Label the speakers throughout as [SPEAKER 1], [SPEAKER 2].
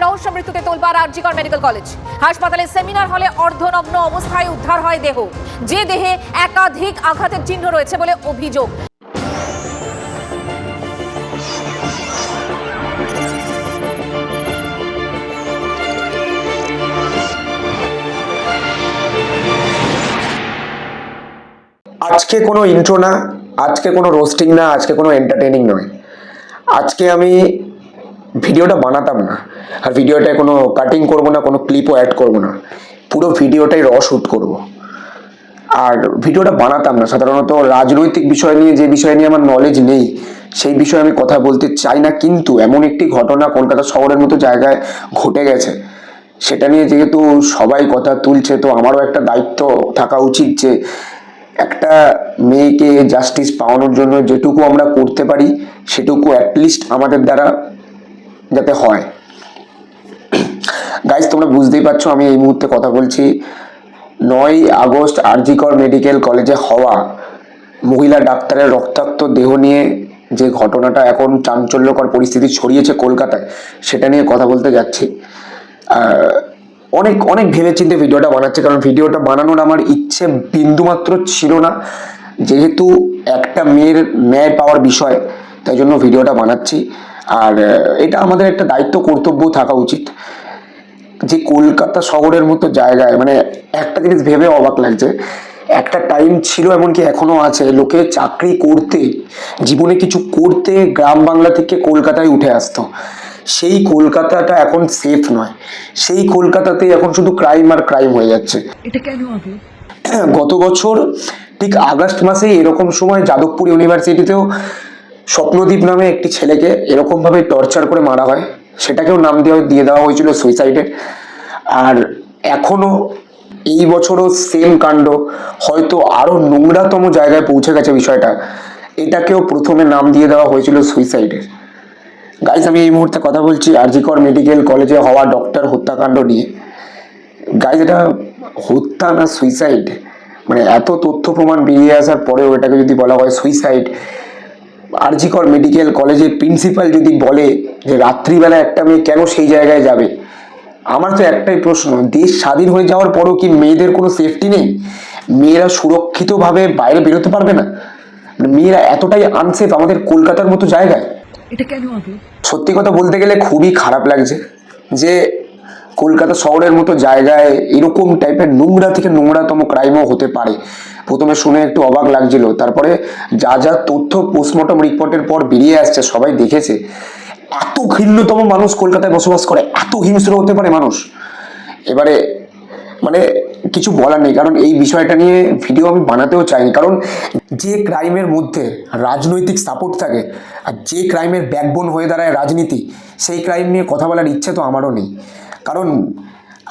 [SPEAKER 1] রহস্য মৃত্যুতে তোলপাড় আরজিকর মেডিকেল কলেজ হাসপাতালে সেমিনার হলে অর্ধনগ্ন অবস্থায় উদ্ধার হয় দেহ, যে দেহে একাধিক আঘাতের চিহ্ন রয়েছে বলে অভিযোগ।
[SPEAKER 2] আজকে কোনো ইন্ট্রো না, আজকে কোনো রোস্টিং না, আজকে কোনো এন্টারটেইনিং নয়। আজকে আমি ভিডিওটা বানাতাম না, আর ভিডিওটায় কোনো কাটিং করব না, কোনো ক্লিপও অ্যাড করব না, পুরো ভিডিওটাই র শ্যুট করব। আর ভিডিওটা বানাতাম না সাধারণত রাজনৈতিক বিষয় নিয়ে, যে বিষয় নিয়ে আমার নলেজ নেই সেই বিষয়ে আমি কথা বলতে চাই না। কিন্তু এমন একটি ঘটনা কলকাতা শহরের মতো জায়গায় ঘটে গেছে, সেটা নিয়ে যেহেতু সবাই কথা তুলছে, তো আমারও একটা দায়িত্ব থাকা উচিত যে একটা মেয়েকে জাস্টিস পাওয়ানোর জন্য যেটুকু আমরা করতে পারি সেটুকু অ্যাটলিস্ট আমাদের দ্বারা যাতে হয়। গাইজ, তোমরা বুঝতেই পারছো আমি এই মুহূর্তে কথা বলছি 9ই আগস্ট আরজিকর মেডিকেল কলেজে হওয়া মহিলা ডাক্তারের রক্তাক্ত দেহ নিয়ে যে ঘটনাটা এখন চাঞ্চল্যকর পরিস্থিতি ছড়িয়েছে কলকাতায়, সেটা নিয়ে কথা বলতে যাচ্ছি। অনেক অনেক ভেবেচিন্তে ভিডিওটা বানাচ্ছে, কারণ ভিডিওটা বানানোর আমার ইচ্ছে বিন্দুমাত্র ছিল না। যেহেতু একটা মেয়ের ন্যায় পাওয়ার বিষয়, তাই জন্য ভিডিওটা বানাচ্ছি। আর এটা আমাদের একটা দায়িত্ব, কর্তব্য থাকা উচিত যে কলকাতা শহরের মতো জায়গায়, মানে একটা জিনিস ভেবে অবাক লাগছে, একটা টাইম ছিল, এমনকি এখনো আছে, লোকে চাকরি করতে, জীবনে কিছু করতে গ্রাম বাংলা থেকে কলকাতায় উঠে আসতো। সেই কলকাতাটা এখন সেফ নয়, সেই কলকাতাতে এখন শুধু ক্রাইম আর ক্রাইম হয়ে যাচ্ছে।
[SPEAKER 3] এটা কেন হবে?
[SPEAKER 2] গত বছর ঠিক আগস্ট মাসেই এরকম সময় যাদবপুর ইউনিভার্সিটিতেও স্বপ্নদীপ নামে একটি ছেলেকে এরকমভাবে টর্চার করে মারা হয়, সেটাকেও নাম দিয়ে দেওয়া হয়েছিল সুইসাইডের। আর এখনো এই বছরও সেম কাণ্ড, হয়তো আরো নোংরাতম জায়গায় পৌঁছে গেছে বিষয়টা, এটাকেও প্রথমে নাম দিয়ে দেওয়া হয়েছিল সুইসাইডের। গাইজ, আমি এই মুহূর্তে কথা বলছি আরজিকর মেডিকেল কলেজে হওয়া ডক্টর হত্যাকাণ্ড নিয়ে। গাইজ, এটা হত্যা না সুইসাইড, মানে এত তথ্য প্রমাণ বেরিয়ে আসার পরেও এটাকে যদি বলা হয় সুইসাইড, আরজিকর মেডিকেল কলেজের প্রিন্সিপাল যদি বলে যে রাত্রিবেলা একটা মেয়ে কেন সেই জায়গায় যাবে, আমার তো একটাই প্রশ্ন, দেশ স্বাধীন হয়ে যাওয়ার পরও কি মেয়েদের কোনো সেফটি নেই? মেয়েরা সুরক্ষিতভাবে বাইরে বেরোতে পারবে না? মেয়েরা এতটাই আনসেফ আমাদের কলকাতার মতো জায়গায়?
[SPEAKER 3] এটা কেন হবে?
[SPEAKER 2] সত্যি কথা বলতে গেলে খুবই খারাপ লাগছে যে কলকাতা শহরের মতো জায়গায় এরকম টাইপের নোংরা থেকে নোংরাতম ক্রাইমও হতে পারে। প্রথমে শুনে একটু অবাক লাগছিল, তারপরে যা যা তথ্য পোস্টমর্টম রিপোর্টের পর বেরিয়ে আসছে সবাই দেখেছে। এত ঘৃণ্যতম মানুষ কলকাতায় বসবাস করে, এত হিংস্র হতে পারে মানুষ? এবারে মানে কিছু বলার নেই, কারণ এই বিষয়টা নিয়ে ভিডিও আমি বানাতেও চাইনি। কারণ যে ক্রাইমের মধ্যে রাজনৈতিক সাপোর্ট থাকে আর যে ক্রাইমের ব্যাকবোন হয়ে দাঁড়ায় রাজনীতি, সেই ক্রাইম নিয়ে কথা বলার ইচ্ছে তো আমারও নেই। কারণ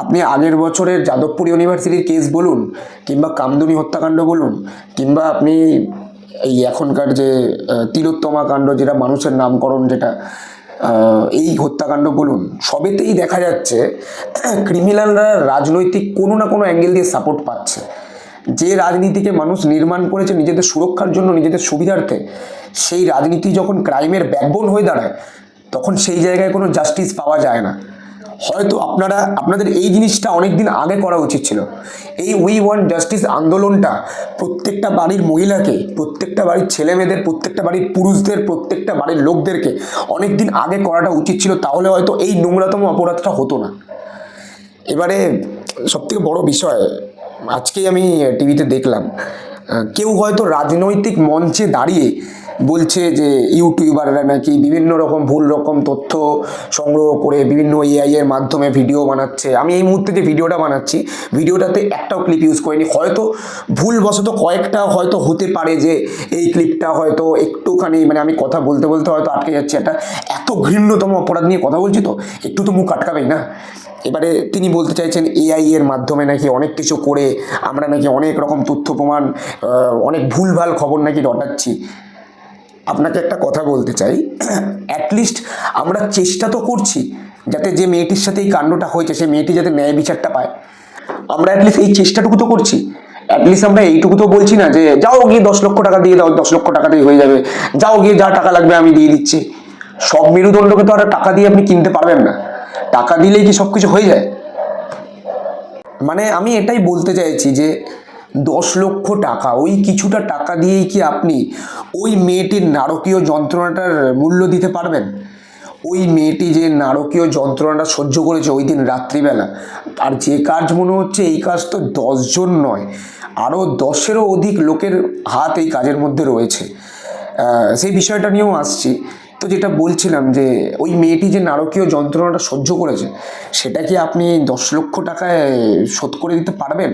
[SPEAKER 2] আপনি আগের বছরের যাদবপুর ইউনিভার্সিটির কেস বলুন, কিংবা কামদুনি হত্যাকাণ্ড বলুন, কিংবা আপনি এই এখনকার যে তিলোত্তমা কাণ্ড, যেটা মানুষের নামকরণ, যেটা এই হত্যাকাণ্ড বলুন, সবেতেই দেখা যাচ্ছে ক্রিমিনালরা রাজনৈতিক কোনো না কোনো অ্যাঙ্গেল দিয়ে সাপোর্ট পাচ্ছে। যে রাজনীতিকে মানুষ নির্মাণ করেছে নিজেদের সুরক্ষার জন্য, নিজেদের সুবিধার্থে, সেই রাজনীতি যখন ক্রাইমের ব্যাকবোন হয়ে দাঁড়ায়, তখন সেই জায়গায় কোনো জাস্টিস পাওয়া যায় না। হয়তো আপনাদের এই জিনিসটা অনেকদিন আগে করা উচিত ছিল। এই উই ওয়ান্ট জাস্টিস আন্দোলনটা প্রত্যেকটা বাড়ির মহিলাকে, প্রত্যেকটা বাড়ির ছেলেমেয়েদের, প্রত্যেকটা বাড়ির পুরুষদের, প্রত্যেকটা বাড়ির লোকদেরকে অনেকদিন আগে করাটা উচিত ছিল, তাহলে হয়তো এই নোংরাতম অপরাধটা হতো না। এবারে সবথেকে বড় বিষয়, আজকেই আমি টিভিতে দেখলাম কেউ হয়তো রাজনৈতিক মঞ্চে দাঁড়িয়ে বলছে যে ইউটিউবাররা নাকি বিভিন্ন রকম ভুল রকম তথ্য সংগ্রহ করে বিভিন্ন এআই এর মাধ্যমে ভিডিও বানাচ্ছে। আমি এই মুহূর্তে যে ভিডিওটা বানাচ্ছি, ভিডিওটাতে একটাও ক্লিপ ইউজ করিনি। হয়তো ভুলবশত কয়েকটা হয়তো হতে পারে যে এই ক্লিপটা হয়তো একটুখানি, মানে আমি কথা বলতে বলতে হয়তো আটকে যাচ্ছে। একটা এত ঘৃণ্যতম অপরাধ নিয়ে কথা বলছি, তো একটু তো মুখ আটকাবেই না। এবারে তিনি বলতে চাইছেন এআই এর মাধ্যমে নাকি অনেক কিছু করে আমরা নাকি অনেক রকম তথ্য প্রমাণ, অনেক ভুলভাল খবর নাকি রটাচ্ছি। আপনাকে একটা কথা বলতে চাই, অ্যাটলিস্ট আমরা চেষ্টা তো করছি যাতে যে মেয়েটির সাথে এই কাণ্ডটা হয়েছে সেই মেয়েটি যাতে ন্যায় বিচারটা পায়। আমরা অ্যাটলিস্ট এই চেষ্টাটুকু তো করছি। অ্যাটলিস্ট আমরা এইটুকু তো বলছি না যে যাও গিয়ে 10 লক্ষ টাকা দিয়ে দাও, 10 লক্ষ টাকাতেই হয়ে যাবে, যাও গিয়ে যা টাকা লাগবে আমি দিয়ে দিচ্ছি। সব মেরুদণ্ডকে তো আর টাকা দিয়ে আপনি কিনতে পারবেন না। টাকা দিলেই কি সব কিছু হয়ে যায়? মানে আমি এটাই বলতে চাইছি যে 10 লক্ষ টাকা, ওই কিছুটা টাকা দিয়েই কি আপনি ওই মেয়েটির নারকীয় যন্ত্রণাটার মূল্য দিতে পারবেন? ওই মেয়েটি যে নারকীয় যন্ত্রণাটা সহ্য করেছে ওই দিন রাত্রিবেলা, আর যে কাজ মনে হচ্ছে এই কাজ তো 10 জন নয়, আরও 10-এরও অধিক লোকের হাত এই কাজের মধ্যে রয়েছে। সেই বিষয়টা নিয়েও আসছি। তো যেটা বলছিলাম যে ওই মেয়েটি যে নারকীয় যন্ত্রণাটা সহ্য করেছে সেটা কি আপনি 10 লক্ষ টাকায় শোধ করে দিতে পারবেন?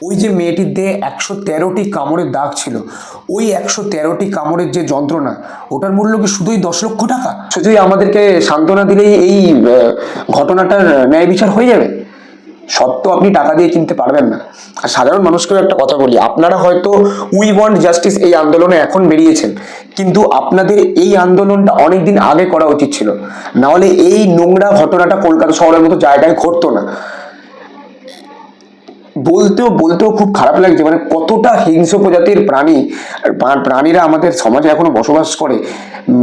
[SPEAKER 2] ওই যে মেয়েটির দেহে 113টি কামড়ের দাগ ছিল, ওই 113টি কামড়ের যে যন্ত্রণা, ওটার মূল্য কি শুধুই 10 লক্ষ টাকা? শুধুই আমাদেরকে সান্ত্বনা দিলেই এই ঘটনাটার ন্যায় বিচার হয়ে যাবে? সব তো আপনি টাকা দিয়ে কিনতে পারবেন না। আর সাধারণ মানুষকেও একটা কথা বলি, আপনারা হয়তো উই ওয়ান্ট জাস্টিস এই আন্দোলনে এখন বেরিয়েছেন, কিন্তু আপনাদের এই আন্দোলনটা অনেকদিন আগে করা উচিত ছিল, নাহলে এই নোংরা ঘটনাটা কলকাতা শহরের মতো জায়গায় ঘটতো না। বলতেও খুব খারাপ লাগছে, মানে কতটা হিংস্র প্রজাতির প্রাণীরা আমাদের সমাজে এখনো বসবাস করে।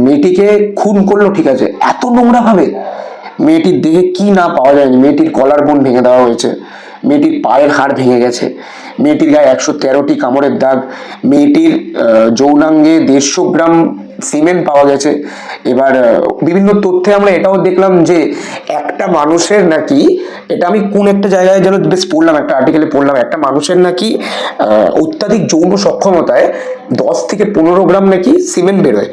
[SPEAKER 2] মেয়েটিকে খুন করলো ঠিক আছে, এত নোংরা ভাবে। মেয়েটির দেহে কি না পাওয়া যায়নি, মেয়েটির কলার বোন ভেঙে দেওয়া হয়েছে, মেয়েটির পায়ের হাড় ভেঙে গেছে, মেয়েটির গায়ে 113টি কামড়ের দাগ, মেয়েটির যৌনাঙ্গে 150 গ্রাম সিমেন্ট পাওয়া গেছে। এবার বিভিন্ন তথ্যে আমরা এটাও দেখলাম যে একটা মানুষের নাকি, এটা আমি কোন একটা জায়গায় যেন বেশ পড়লাম, একটা আর্টিকেলে পড়লাম, একটা মানুষের নাকি অত্যাধিক যৌন সক্ষমতায় 10 থেকে 15 গ্রাম নাকি সিমেন্ট বেরোয়।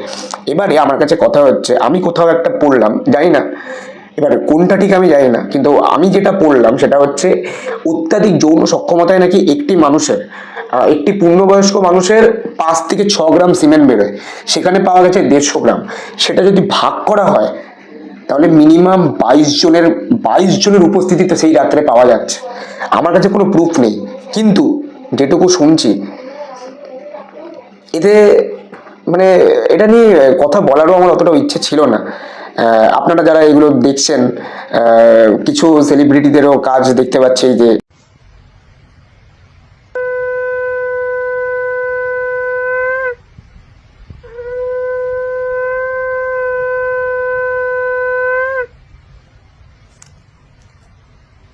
[SPEAKER 2] এবারে আমার কাছে কথা হচ্ছে, আমি কোথাও একটা পড়লাম, জানি না এবার কোনটা ঠিক আমি জানি না, কিন্তু আমি যেটা পড়লাম সেটা হচ্ছে অত্যাধিক যৌন সক্ষমতায় নাকি একটি পূর্ণবয়স্ক মানুষের 5 থেকে 6 গ্রাম সিমেন্ট বেরোয়, সেখানে পাওয়া গেছে 150 গ্রাম। সেটা যদি ভাগ করা হয় তাহলে মিনিমাম 22 জনের উপস্থিতিতে সেই রাত্রে পাওয়া যাচ্ছে। আমার কাছে কোনো প্রুফ নেই, কিন্তু যেটুকু শুনছি এতে মানে এটা নিয়ে কথা বলারও আমার অতটা ইচ্ছে ছিল না। আপনারা যারা এগুলো দেখছেন, কিছু সেলিব্রিটিদেরও কাজ দেখতে পাচ্ছি যে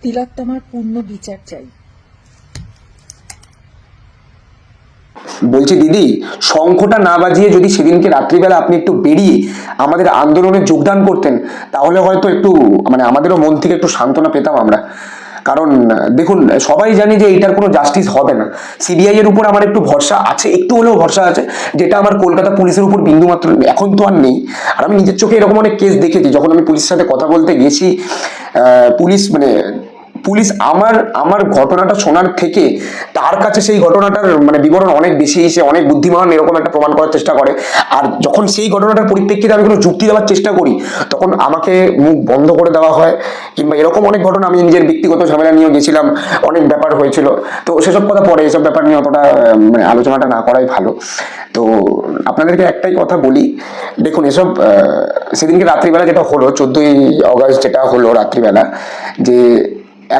[SPEAKER 3] তিলোত্তমার পূর্ণ বিচার চাই।
[SPEAKER 2] বলছি দিদি, শঙ্খটা না বাজিয়ে যদি সেদিনকে রাত্রিবেলা আপনি একটু বেরিয়ে আমাদের আন্দোলনে যোগদান করতেন, তাহলে হয়তো একটু মানে আমাদেরও মন থেকে একটু সান্ত্বনা পেতাম আমরা। কারণ দেখুন, সবাই জানি যে এটার কোনো জাস্টিস হবে না। সিবিআই এর উপর আমার একটু ভরসা আছে, একটু হলেও ভরসা আছে, যেটা আমার কলকাতা পুলিশের উপর বিন্দুমাত্র এখন তো আর নেই। আর আমি নিজের চোখে এরকম অনেক কেস দেখেছি, যখন আমি পুলিশের সাথে কথা বলতে গেছি, পুলিশ আমার ঘটনাটা শোনার থেকে তার কাছে সেই ঘটনাটার মানে বিবরণ অনেক বেশি, এসে অনেক বুদ্ধিমান এরকম একটা প্রমাণ করার চেষ্টা করে। আর যখন সেই ঘটনাটার পরিপ্রেক্ষিতে আমি কোনো যুক্তি দেওয়ার চেষ্টা করি, তখন আমাকে মুখ বন্ধ করে দেওয়া হয়। কিংবা এরকম অনেক ঘটনা, আমি নিজের ব্যক্তিগত ঝামেলা নিয়েও গেছিলাম, অনেক ব্যাপার হয়েছিল। তো সেসব কথা পরে, এসব ব্যাপার নিয়ে অতটা মানে আলোচনাটা না করাই ভালো। তো আপনাদেরকে একটাই কথা বলি, দেখুন এসব সেদিনকে রাত্রিবেলা যেটা হলো, 14ই অগস্ট যেটা হলো রাত্রিবেলা, যে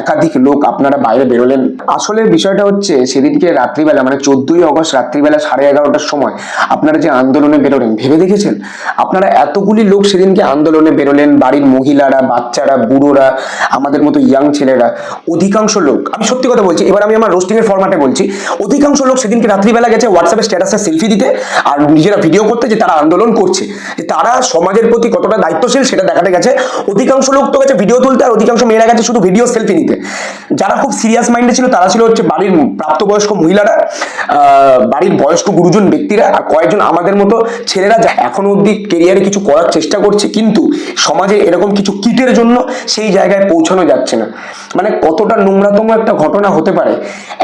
[SPEAKER 2] একাধিক লোক আপনারা বাইরে বেরোলেন। আসলে বিষয়টা হচ্ছে সেদিনকে রাত্রিবেলা মানে 14ই অগস্ট রাত্রিবেলা 11:30টার সময় আপনারা যে আন্দোলনে বেরোলেন, ভেবে দেখেছেন আপনারা এতগুলি লোক সেদিনকে আন্দোলনে বেরোলেন, বাড়ির মহিলারা, বাচ্চারা, বুড়োরা, আমাদের মতো ইয়াং ছেলেরা, অধিকাংশ লোক, আমি সত্যি কথা বলছি, এবার আমি আমার রোস্টিং এর ফরম্যাটে বলছি, অধিকাংশ লোক সেদিনকে রাত্রিবেলা গেছে হোয়াটসঅ্যাপে স্ট্যাটাসে সেলফি দিতে আর নিজেরা ভিডিও করতে, যে তারা আন্দোলন করছে, যে তারা সমাজের প্রতি কতটা দায়িত্বশীল সেটা দেখাতে গেছে। অধিকাংশ লোক তো গেছে ভিডিও তুলতে, আর অধিকাংশ মেয়েরা গেছে শুধু ভিডিও সেলফি নিতে। যারা খুব সিরিয়াস মাইন্ডে ছিল তারা ছিল হচ্ছে বাড়ির প্রাপ্তবয়স্ক মহিলারা, বাড়ির বয়স্ক গুরুজন ব্যক্তিরা, আর কয়েকজন আমাদের মতো ছেলেরা যা এখনো অব্দি কেরিয়ারে কিছু করার চেষ্টা করছে, কিন্তু সমাজে এরকম কিছু কিটের জন্য সেই জায়গায় পৌঁছানো যাচ্ছে না। মানে কতটা নোংরাতম একটা ঘটনা হতে পারে,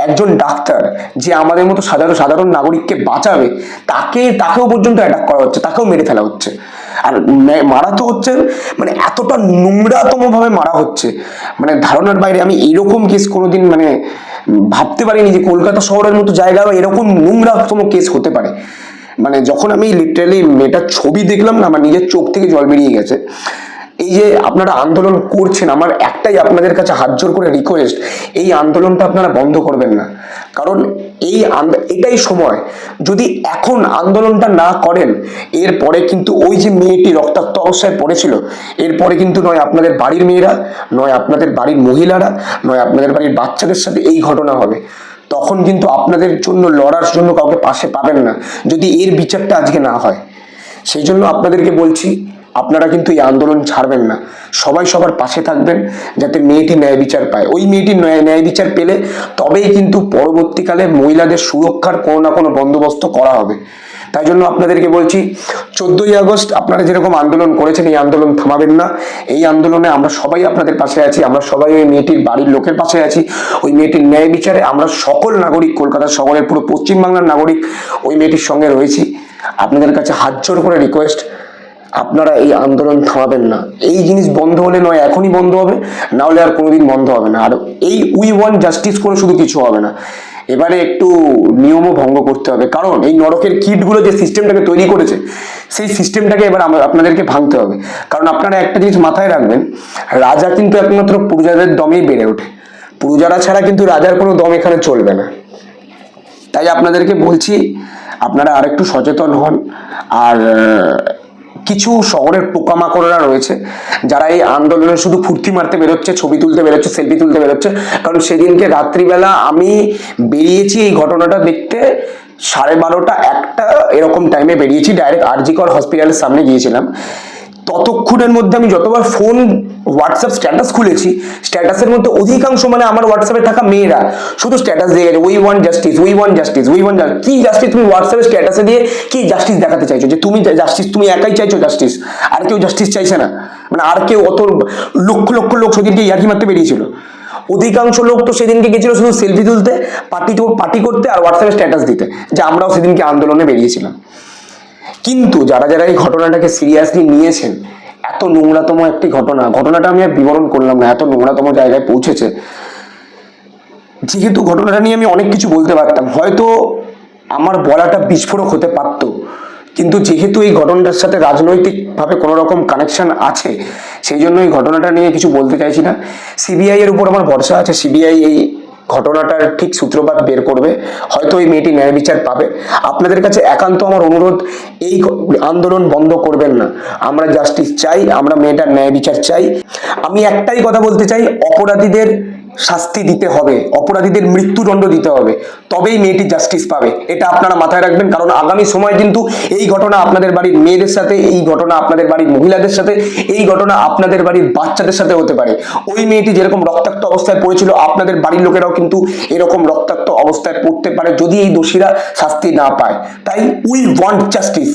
[SPEAKER 2] একজন ডাক্তার যে আমাদের মতো সাধারণ নাগরিককে বাঁচাবে, তাকেও পর্যন্ত অ্যাটাক করা হচ্ছে, তাকেও মেরে ফেলা হচ্ছে। আর মারা তো হচ্ছে মানে এতটা নোংরাতম ভাবে মারা হচ্ছে, মানে ধারণার বাইরে। আমি এরকম কেস কোনোদিন মানে ভাবতে পারিনি যে কলকাতা শহরের মতো জায়গায় এরকম নোংরাতম কেস হতে পারে। মানে যখন আমি লিটারালি মেয়েটার ছবি দেখলাম না, আমার নিজের চোখ থেকে জল বেরিয়ে গেছে। এই যে আপনারা আন্দোলন করছেন, আমার একটাই আপনাদের কাছে হাত জোর করে রিকোয়েস্ট, এই আন্দোলনটা আপনারা বন্ধ করবেন না। কারণ এটাই সময়, যদি এখন আন্দোলনটা না করেন, এরপরে কিন্তু ওই যে মেয়েটি রক্তাক্ত অবস্থায় পড়েছিল, এরপরে কিন্তু নয় আপনাদের বাড়ির মেয়েরা, নয় আপনাদের বাড়ির মহিলারা, নয় আপনাদের বাড়ির বাচ্চাদের সাথে এই ঘটনা হবে। তখন কিন্তু আপনাদের জন্য লড়ার জন্য কাউকে পাশে পাবেন না, যদি এর বিচারটা আজকে না হয়। সেই জন্য আপনাদেরকে বলছি, আপনারা কিন্তু এই আন্দোলন ছাড়বেন না, সবাই সবার পাশে থাকবেন, যাতে মেয়েটি ন্যায় বিচার পায়। ওই মেয়েটি ন্যায় বিচার পেলে তবেই কিন্তু পরবর্তীকালে মহিলাদের সুরক্ষার কোনো না কোনো বন্দোবস্ত করা হবে। তাই জন্য আপনাদেরকে বলছি, 14ই আগস্ট আপনারা যেরকম আন্দোলন করেছেন, এই আন্দোলন থামাবেন না। এই আন্দোলনে আমরা সবাই আপনাদের পাশে আছি, আমরা সবাই ওই মেয়েটির বাড়ির লোকের পাশে আছি। ওই মেয়েটির ন্যায় বিচারে আমরা সকল নাগরিক, কলকাতা শহরের পুরো পশ্চিমবাংলার নাগরিক ওই মেয়েটির সঙ্গে রয়েছি। আপনাদের কাছে হাত জোর করে রিকোয়েস্ট, আপনারা এই আন্দোলন থামাবেন না। এই জিনিস বন্ধ হলে নয় এখনই বন্ধ হবে, না হলে আর কোনোদিন বন্ধ হবে না। আর এই উই ওয়ান্ট জাস্টিস করে শুধু কিছু হবে না, এবারে একটু নিয়মও ভঙ্গ করতে হবে। কারণ এই নরকের কিটগুলো যে সিস্টেমটাকে তৈরি করেছে, সেই সিস্টেমটাকে এবার আপনাদেরকে ভাঙতে হবে। কারণ আপনারা একটা জিনিস মাথায় রাখবেন, রাজা কিন্তু একমাত্র প্রজাদের দমেই বেড়ে ওঠে, প্রজারা ছাড়া কিন্তু রাজার কোনো দম এখানে চলবে না। তাই আপনাদেরকে বলছি, আপনারা আরেকটু সচেতন হন। আর কিছু শহরের পোকামাকড়রা রয়েছে যারা এই আন্দোলনে শুধু ফুর্তি মারতে বেরোচ্ছে, ছবি তুলতে বেরোচ্ছে, সেলফি তুলতে বেরোচ্ছে। কারণ সেদিনকে রাত্রিবেলা আমি বেরিয়েছি এই ঘটনাটা দেখতে, 12:30 1টা এরকম টাইমে বেরিয়েছি, ডাইরেক্ট আরজি কর হসপিটালের সামনে গিয়েছিলাম। ততক্ষণের মধ্যে আমি যতবার ফোন হোয়াটসঅ্যাপ স্ট্যাটাস খুলেছি, স্ট্যাটাসের মধ্যে অধিকাংশ মানে আমার হোয়াটসঅ্যাপে থাকা মেয়েরা শুধু স্ট্যাটাস দিয়ে গেছে, we want justice, we want justice, we want justice. কি জাস্টিস তুমি হোয়াটসঅ্যাপে স্ট্যাটাসে দিয়ে কি জাস্টিস দেখাতে চাইছো? যে তুমি জাস্টিস, তুমি একাই চাইছো জাস্টিস, আর কেউ জাস্টিস চাইছে না? মানে আর কেউ অত লক্ষ লক্ষ লোক সেদিনকে ইয়ার্কি মারতে বেরিয়েছিল? অধিকাংশ লোক তো সেদিনকে গেছিল শুধু সেলফি তুলতে, পার্টি করতে আর হোয়াটসঅ্যাপে স্ট্যাটাস দিতে, যে আমরাও সেদিনকে আন্দোলনে বেরিয়েছিলাম। কিন্তু যারা যারা এই ঘটনাটাকে সিরিয়াসলি নিয়েছেন, এত নোংরাতম একটি ঘটনাটা আমি আর বিবরণ করলাম না, এত নোংরাতম জায়গায় পৌঁছেছে। যেহেতু ঘটনাটা নিয়ে আমি অনেক কিছু বলতে পারতাম, হয়তো আমার বলাটা বিস্ফোরক হতে পারতো, কিন্তু যেহেতু এই ঘটনাটার সাথে রাজনৈতিকভাবে কোনো রকম কানেকশন আছে, সেই জন্য এই ঘটনাটা নিয়ে কিছু বলতে চাইছি না। সিবিআই এর উপর আমার ভরসা আছে, সিবিআই এই ঘটনাটার ঠিক সূত্রপাত বের করবে, হয়তো এই মেয়েটি ন্যায় বিচার পাবে। আপনাদের কাছে একান্ত আমার অনুরোধ, এই আন্দোলন বন্ধ করবেন না। আমরা জাস্টিস চাই, আমরা মেয়েটার ন্যায় বিচার চাই। আমি একটাই কথা বলতে চাই, অপরাধীদের শাস্তি দিতে হবে, অপরাধীদের মৃত্যুদণ্ড দিতে হবে, তবেই মেয়েটি জাস্টিস পাবে। এটা আপনারা মাথায় রাখবেন। কারণ আগামী সময় কিন্তু এই ঘটনা আপনাদের বাড়ির মেয়েদের সাথে, এই ঘটনা আপনাদের বাড়ির মহিলাদের সাথে, এই ঘটনা আপনাদের বাড়ির বাচ্চাদের সাথে হতে পারে। ওই মেয়েটি যেরকম রক্তাক্ত অবস্থায় পড়েছিল, আপনাদের বাড়ির লোকেরাও কিন্তু এরকম রক্তাক্ত অবস্থায় পড়তে পারে যদি এই দোষীরা শাস্তি না পায়। তাই উই ওয়ান্ট জাস্টিস।